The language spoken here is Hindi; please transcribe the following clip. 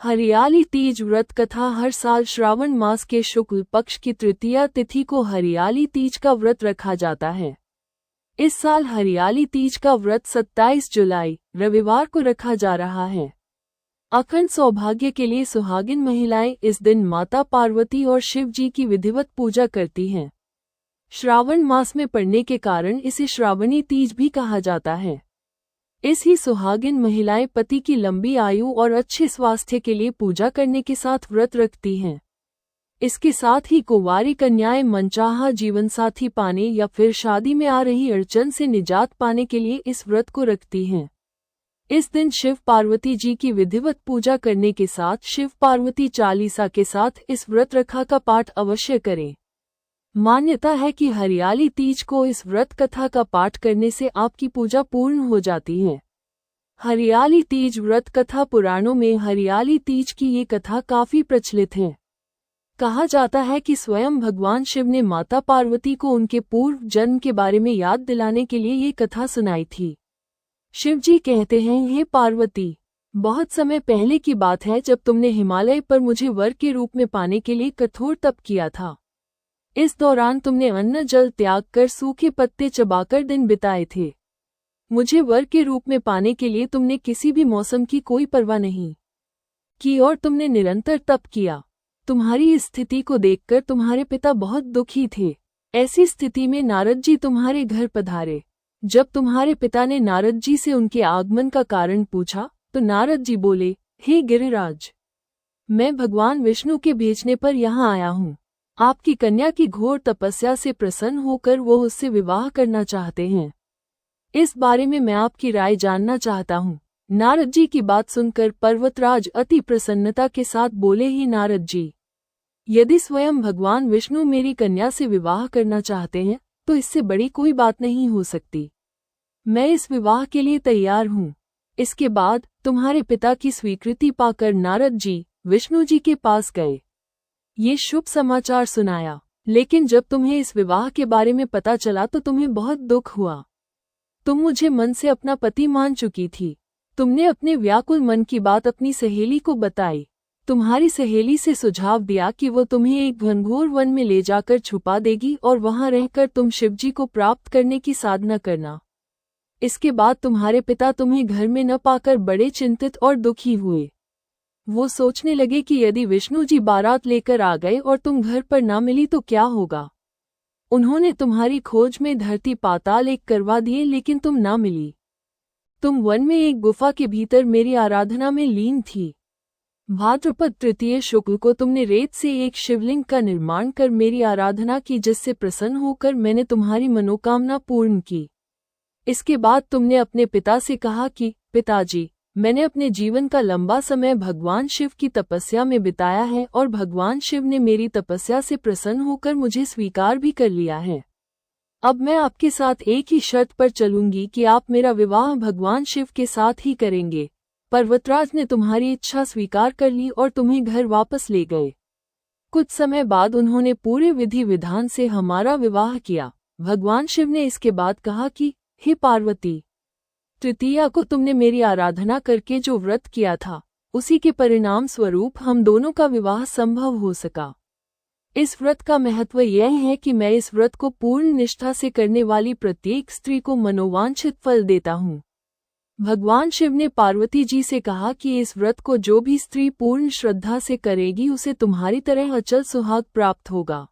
हरियाली तीज व्रत कथा हर साल श्रावण मास के शुक्ल पक्ष की तृतीया तिथि को हरियाली तीज का व्रत रखा जाता है। इस साल हरियाली तीज का व्रत 27 जुलाई रविवार को रखा जा रहा है। अखंड सौभाग्य के लिए सुहागिन महिलाएं इस दिन माता पार्वती और शिव जी की विधिवत पूजा करती हैं। श्रावण मास में पड़ने के कारण इसे श्रावणी तीज भी कहा जाता है। इस ही सुहागिन महिलाएं पति की लंबी आयु और अच्छे स्वास्थ्य के लिए पूजा करने के साथ व्रत रखती हैं। इसके साथ ही कुंवारी कन्याएं मनचाहा जीवनसाथी पाने या फिर शादी में आ रही अड़चन से निजात पाने के लिए इस व्रत को रखती हैं। इस दिन शिव पार्वती जी की विधिवत पूजा करने के साथ शिव पार्वती चालीसा के साथ इस व्रत रखा का पाठ अवश्य करें। मान्यता है कि हरियाली तीज को इस व्रत कथा का पाठ करने से आपकी पूजा पूर्ण हो जाती है। हरियाली तीज व्रत कथा पुराणों में हरियाली तीज की ये कथा काफी प्रचलित है। कहा जाता है कि स्वयं भगवान शिव ने माता पार्वती को उनके पूर्व जन्म के बारे में याद दिलाने के लिए ये कथा सुनाई थी। शिव जी कहते हैं, हे पार्वती, बहुत समय पहले की बात है जब तुमने हिमालय पर मुझे वर के रूप में पाने के लिए कठोर तप किया था। इस दौरान तुमने अन्न जल त्याग कर सूखे पत्ते चबाकर दिन बिताए थे। मुझे वर के रूप में पाने के लिए तुमने किसी भी मौसम की कोई परवाह नहीं की और तुमने निरंतर तप किया। तुम्हारी इस स्थिति को देखकर तुम्हारे पिता बहुत दुखी थे। ऐसी स्थिति में नारद जी तुम्हारे घर पधारे। जब तुम्हारे पिता ने नारद जी से उनके आगमन का कारण पूछा तो नारद जी बोले, हे गिरिराज, मैं भगवान विष्णु के भेजने पर यहाँ आया हूँ। आपकी कन्या की घोर तपस्या से प्रसन्न होकर वो उससे विवाह करना चाहते हैं। इस बारे में मैं आपकी राय जानना चाहता हूँ। नारद जी की बात सुनकर पर्वतराज अति प्रसन्नता के साथ बोले, ही नारद जी, यदि स्वयं भगवान विष्णु मेरी कन्या से विवाह करना चाहते हैं तो इससे बड़ी कोई बात नहीं हो सकती। मैं इस विवाह के लिए तैयार हूँ। इसके बाद तुम्हारे पिता की स्वीकृति पाकर नारद जी विष्णु जी के पास गए। ये शुभ समाचार सुनाया, लेकिन जब तुम्हें इस विवाह के बारे में पता चला तो तुम्हें बहुत दुख हुआ। तुम मुझे मन से अपना पति मान चुकी थी। तुमने अपने व्याकुल मन की बात अपनी सहेली को बताई। तुम्हारी सहेली से सुझाव दिया कि वो तुम्हें एक घनघोर वन में ले जाकर छुपा देगी और वहां रहकर तुम शिवजी को प्राप्त करने की साधना करना। इसके बाद तुम्हारे पिता तुम्हें घर में न पाकर बड़े चिंतित और दुखी हुए। वो सोचने लगे कि यदि विष्णु जी बारात लेकर आ गए और तुम घर पर ना मिली तो क्या होगा। उन्होंने तुम्हारी खोज में धरती पाताल एक करवा दिए, लेकिन तुम ना मिली। तुम वन में एक गुफा के भीतर मेरी आराधना में लीन थी। भाद्रपद तृतीय शुक्ल को तुमने रेत से एक शिवलिंग का निर्माण कर मेरी आराधना की, जिससे प्रसन्न होकर मैंने तुम्हारी मनोकामना पूर्ण की। इसके बाद तुमने अपने पिता से कहा कि पिताजी, मैंने अपने जीवन का लंबा समय भगवान शिव की तपस्या में बिताया है और भगवान शिव ने मेरी तपस्या से प्रसन्न होकर मुझे स्वीकार भी कर लिया है। अब मैं आपके साथ एक ही शर्त पर चलूंगी कि आप मेरा विवाह भगवान शिव के साथ ही करेंगे। पर्वतराज ने तुम्हारी इच्छा स्वीकार कर ली और तुम्हें घर वापस ले गए। कुछ समय बाद उन्होंने पूरे विधि विधान से हमारा विवाह किया। भगवान शिव ने इसके बाद कहा कि, हे पार्वती, तृतीया को तुमने मेरी आराधना करके जो व्रत किया था उसी के परिणाम स्वरूप हम दोनों का विवाह संभव हो सका। इस व्रत का महत्व यह है कि मैं इस व्रत को पूर्ण निष्ठा से करने वाली प्रत्येक स्त्री को मनोवांछित फल देता हूँ। भगवान शिव ने पार्वती जी से कहा कि इस व्रत को जो भी स्त्री पूर्ण श्रद्धा से करेगी उसे तुम्हारी तरह अचल सुहाग प्राप्त होगा।